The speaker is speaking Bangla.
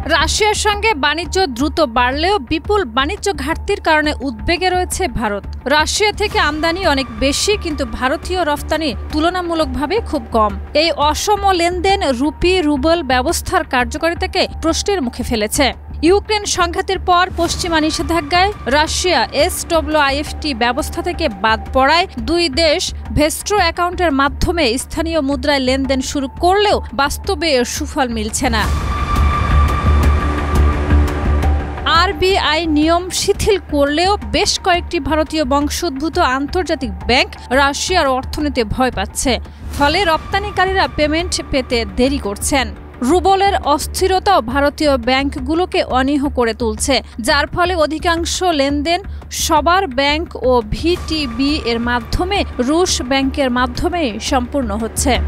রাশিয়ার সঙ্গে বাণিজ্য দ্রুত বাড়লেও বিপুল বাণিজ্য ঘাটতির কারণে উদ্বেগে রয়েছে ভারত। রাশিয়া থেকে আমদানি অনেক বেশি, কিন্তু ভারতীয় রফতানি তুলনামূলকভাবে খুব কম। এই অসম লেনদেন রুপি-রুবল ব্যবস্থার কার্যকারিতাকে প্রশ্নের মুখে ফেলেছে। ইউক্রেন সংঘাতের পর পশ্চিমা নিষেধাজ্ঞায় রাশিয়া SWIFT ব্যবস্থা থেকে বাদ পড়ায় দুই দেশ ভেস্ট্রো অ্যাকাউন্টের মাধ্যমে স্থানীয় মুদ্রায় লেনদেন শুরু করলেও বাস্তবে এর সুফল মিলছে না। RBI নিয়ম শিথিল করলেও বেশ কয়েকটি ভারতীয় বংশোদ্ভূত আন্তর্জাতিক ব্যাংক রাশিয়ার অর্থনীতি ভয় পাচ্ছে। ফলে রপ্তানিকারীরা পেমেন্ট পেতে দেরি করছেন। রুবলের অস্থিরতাও ভারতীয় ব্যাংকগুলোকে অনীহ করে তুলছে, যার ফলে অধিকাংশ লেনদেন সবার ব্যাংক ও VTB এর মাধ্যমে রুশ ব্যাংকের মাধ্যমেই সম্পূর্ণ হচ্ছে।